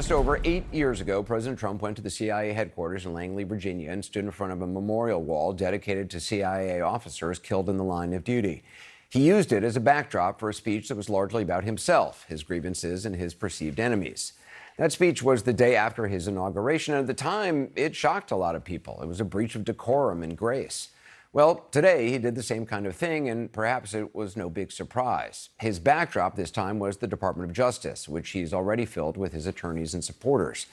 Just over 8 years ago, President Trump went to the CIA headquarters in Langley, Virginia, and stood in front of a memorial wall dedicated to CIA officers killed in the line of duty. He used it as a backdrop for a speech that was largely about himself, his grievances, and his perceived enemies. That speech was the day after his inauguration, and at the time, it shocked a lot of people. It was a breach of decorum and grace. Well, today he did the same kind of thing, and perhaps it was no big surprise. His backdrop this time was the Department of Justice, which he's already filled with his attorneys and supporters.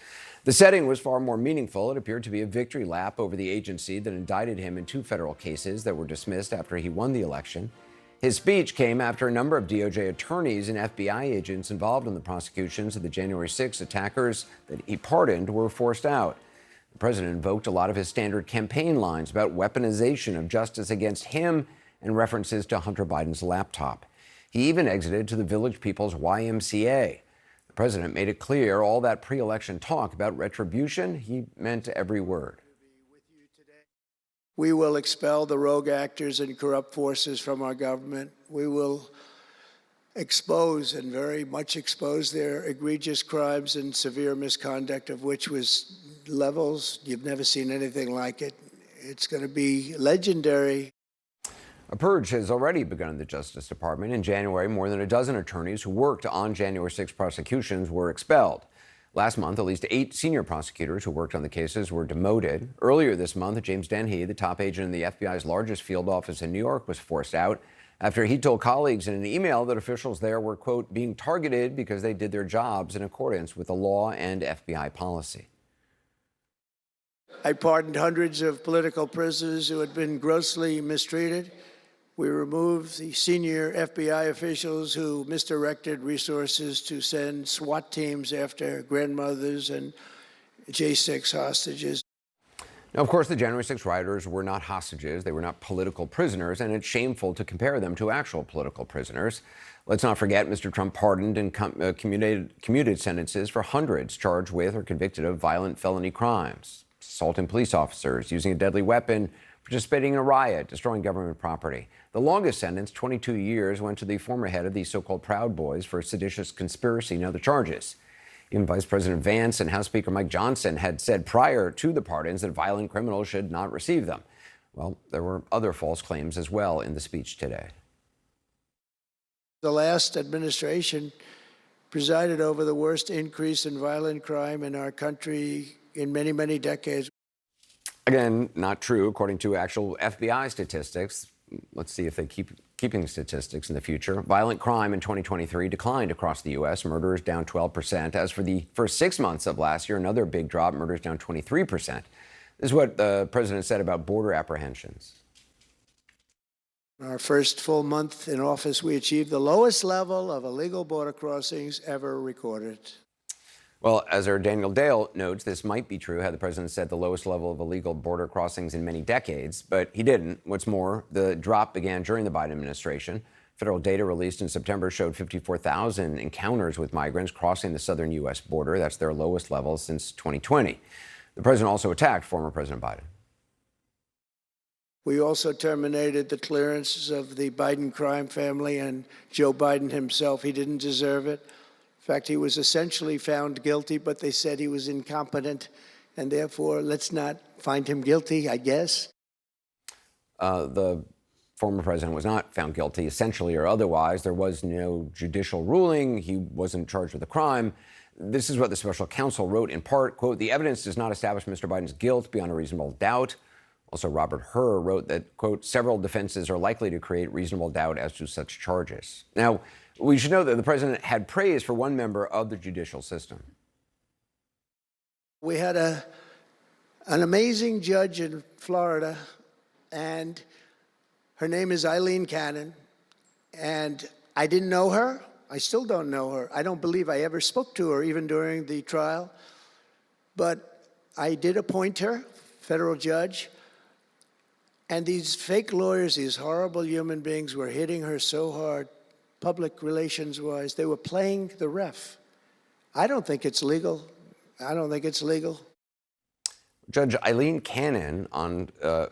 The setting was far more meaningful. It appeared to be a victory lap over the agency that indicted him in 2 federal cases that were dismissed after he won the election. His speech came after a number of DOJ attorneys and FBI agents involved in the prosecutions of the January 6 attackers that he pardoned were forced out. The president invoked a lot of his standard campaign lines about weaponization of justice against him and references to Hunter Biden's laptop. He even exited to the Village People's YMCA. The president made it clear all that pre-election talk about retribution, he meant every word. We will expel the rogue actors and corrupt forces from our government. We will expose and very much expose their egregious crimes and severe misconduct, of which was levels you've never seen anything like it. It's going to be legendary. A purge has already begun in the Justice Department. In January, more than a dozen attorneys who worked on January 6 prosecutions were expelled. Last month, at least 8 senior prosecutors who worked on the cases were demoted. Earlier this month, James Dennehy, the top agent in the FBI's largest field office in New York, was forced out after he told colleagues in an email that officials there were, quote, being targeted because they did their jobs in accordance with the law and FBI policy. I pardoned hundreds of political prisoners who had been grossly mistreated. We removed the senior FBI officials who misdirected resources to send SWAT teams after grandmothers and J6 hostages. Now, of course, the January 6 rioters were not hostages. They were not political prisoners, and it's shameful to compare them to actual political prisoners. Let's not forget Mr. Trump pardoned and commuted sentences for hundreds charged with or convicted of violent felony crimes, assaulting police officers, using a deadly weapon, participating in a riot, destroying government property. The longest sentence, 22 years, went to the former head of the so-called Proud Boys for seditious conspiracy and other charges. Even Vice President Vance and House Speaker Mike Johnson had said prior to the pardons that violent criminals should not receive them. Well, there were other false claims as well in the speech today. The last administration presided over the worst increase in violent crime in our country in many, many decades. Again, not true, according to actual FBI statistics. Let's see if they keep keeping statistics in the future. Violent crime in 2023 declined across the U.S. Murders down 12%. As for the first 6 months of last year, another big drop, murders down 23%. This is what the president said about border apprehensions. In our first full month in office, we achieved the lowest level of illegal border crossings ever recorded. Well, as our Daniel Dale notes, this might be true had the president said the lowest level of illegal border crossings in many decades, but he didn't. What's more, the drop began during the Biden administration. Federal data released in September showed 54,000 encounters with migrants crossing the southern U.S. border. That's their lowest level since 2020. The president also attacked former President Biden. We also terminated the clearances of the Biden crime family and Joe Biden himself. He didn't deserve it. In fact, he was essentially found guilty, but they said he was incompetent, and therefore, let's not find him guilty, I guess. The former president was not found guilty, essentially or otherwise. There was no judicial ruling. He wasn't charged with a crime. This is what the special counsel wrote in part, quote, "The evidence does not establish Mr. Biden's guilt beyond a reasonable doubt." Also, Robert Hur wrote that, quote, "Several defenses are likely to create reasonable doubt as to such charges." Now, we should know that the president had praise for one member of the judicial system. We had an amazing judge in Florida, and her name is Eileen Cannon, and I didn't know her. I still don't know her. I don't believe I ever spoke to her, even during the trial. But I did appoint her, federal judge, and these fake lawyers, these horrible human beings, were hitting her so hard, public relations-wise. They were playing the ref. I don't think it's legal. I don't think it's legal. Judge Eileen Cannon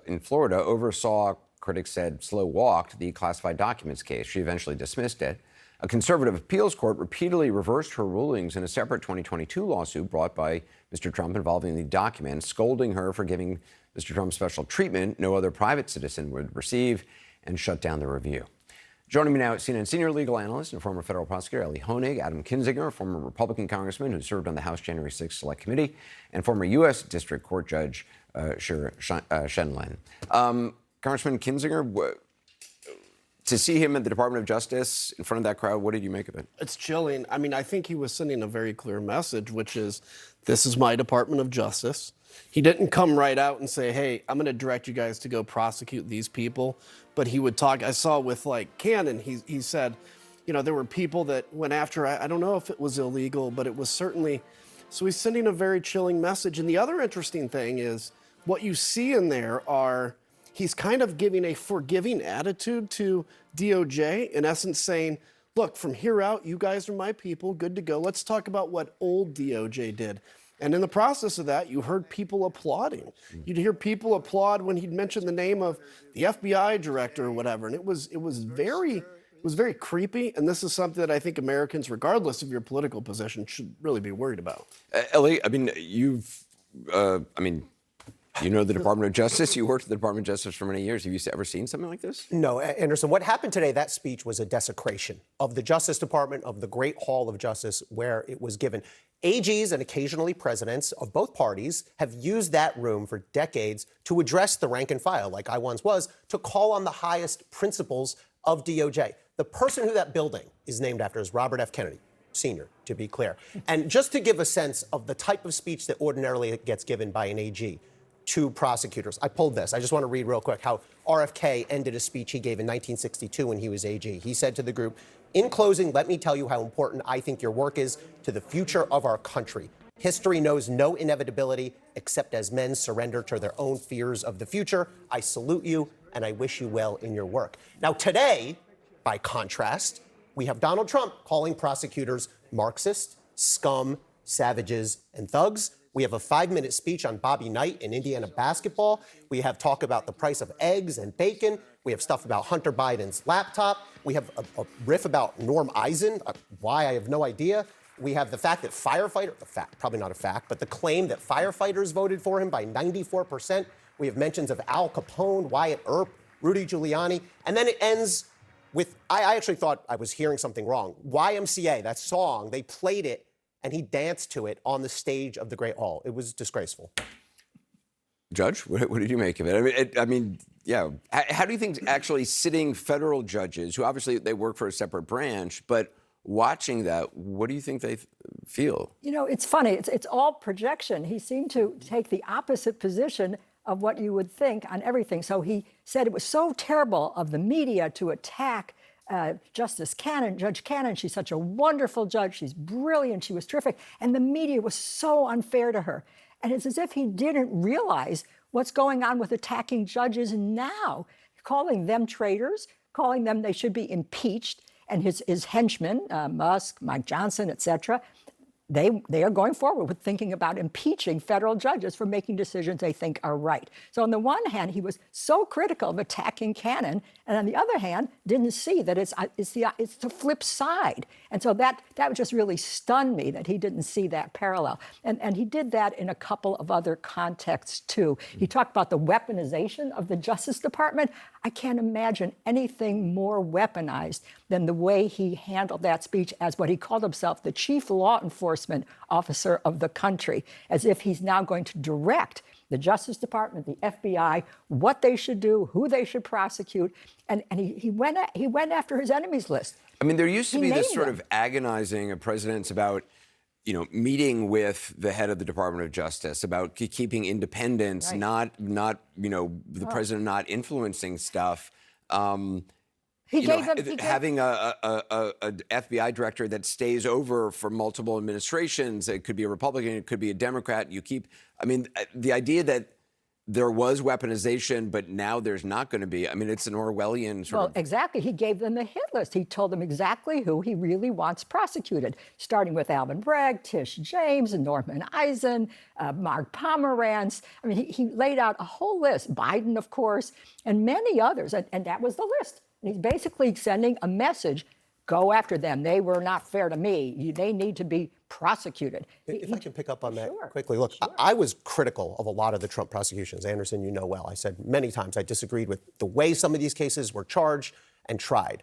in Florida oversaw, critics said, slow-walked the classified documents case. She eventually dismissed it. A conservative appeals court repeatedly reversed her rulings in a separate 2022 lawsuit brought by Mr. Trump involving the documents, scolding her for giving Mr. Trump special treatment no other private citizen would receive, and shut down the review. Joining me now, CNN senior legal analyst and former federal prosecutor Ellie Honig, Adam Kinzinger, former Republican congressman who served on the House January 6th Select Committee, and former U.S. District Court Judge Shira Shenlen. Congressman Kinzinger, to see him at the Department of Justice in front of that crowd, what did you make of it? It's chilling. I mean, I think he was sending a very clear message, which is, this is my Department of Justice. He didn't come right out and say, hey, I'm going to direct you guys to go prosecute these people. But he would talk. I saw with, like, Cannon, he said, you know, there were people that went after, I don't know if it was illegal, but it was certainly, so he's sending a very chilling message. And the other interesting thing is what you see in there are, he's kind of giving a forgiving attitude to DOJ, in essence saying, look, from here out, you guys are my people, good to go. Let's talk about what old DOJ did. And in the process of that, you heard people applauding. You'd hear people applaud when he'd mention the name of the FBI director or whatever. And it was very creepy. And this is something that I think Americans, regardless of your political position, should really be worried about. Ellie, I mean, you know the Department of Justice. You worked at the Department of Justice for many years. Have you ever seen something like this? No, Anderson, what happened today, that speech was a desecration of the Justice Department, of the Great Hall of Justice where it was given. AGs and occasionally presidents of both parties have used that room for decades to address the rank and file, like I once was, to call on the highest principles of DOJ. The person who that building is named after is Robert F. Kennedy, Sr., to be clear. And just to give a sense of the type of speech that ordinarily gets given by an AG to prosecutors, I pulled this. I just want to read real quick how RFK ended a speech he gave in 1962 when he was AG. He said to the group, "In closing, let me tell you how important I think your work is to the future of our country. History knows no inevitability except as men surrender to their own fears of the future. I salute you and I wish you well in your work." Now today, by contrast, we have Donald Trump calling prosecutors Marxist, scum, savages, and thugs. We have a 5-minute speech on Bobby Knight in Indiana basketball. We have talk about the price of eggs and bacon. We have stuff about Hunter Biden's laptop. We have a riff about Norm Eisen, why I have no idea. We have the fact that probably not a fact, but the claim that firefighters voted for him by 94%. We have mentions of Al Capone, Wyatt Earp, Rudy Giuliani. And then it ends with, I actually thought I was hearing something wrong. YMCA, that song, they played it and he danced to it on the stage of the Great Hall. It was disgraceful. Judge, what did you make of it? I mean, yeah. How do you think actually sitting federal judges, who obviously they work for a separate branch, but watching that, what do you think they feel? You know, it's funny. It's all projection. He seemed to take the opposite position of what you would think on everything. So he said it was so terrible of the media to attack Justice Cannon, Judge Cannon. She's such a wonderful judge. She's brilliant. She was terrific. And the media was so unfair to her. And it's as if he didn't realize what's going on with attacking judges now, calling them traitors, calling them they should be impeached. And his henchmen, Musk, Mike Johnson, et cetera, they are going forward with thinking about impeaching federal judges for making decisions they think are right. So on the one hand, he was so critical of attacking Cannon, and on the other hand, didn't see that it's the flip side. And so that just really stunned me that he didn't see that parallel. And he did that in a couple of other contexts too. He talked about the weaponization of the Justice Department. I can't imagine anything more weaponized than the way he handled that speech as what he called himself, the chief law enforcement officer of the country, as if he's now going to direct the Justice Department, the FBI, what they should do, who they should prosecute. And he went after his enemies list. I mean, there used to be this sort them. of agonizing of presidents about, you know, meeting with the head of the Department of Justice, about keeping independence, Right. not you know, the president not influencing stuff. Having a FBI director that stays over for multiple administrations. It could be a Republican, it could be a Democrat. The idea that there was weaponization, but now there's not going to be. I mean, it's an Orwellian sort of. Exactly. He gave them the hit list. He told them exactly who he really wants prosecuted, starting with Alvin Bragg, Tish James, and Norman Eisen, Mark Pomerantz. I mean, he laid out a whole list. Biden, of course, and many others. And that was the list. And he's basically sending a message go after them. They were not fair to me. They need to be prosecuted. If I can pick up on that Sure, quickly. Look, I was critical of a lot of the Trump prosecutions. Anderson, you know well. I said many times I disagreed with the way some of these cases were charged and tried.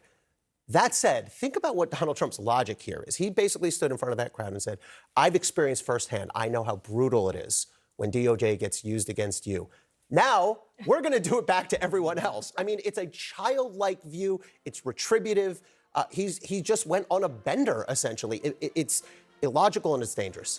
That said, think about what Donald Trump's logic here is. He basically stood in front of that crowd and said, I've experienced firsthand, I know how brutal it is when DOJ gets used against you. Now, we're going to do it back to everyone else. I mean, it's a childlike view. It's retributive. He just went on a bender, essentially. It's illogical and it's dangerous.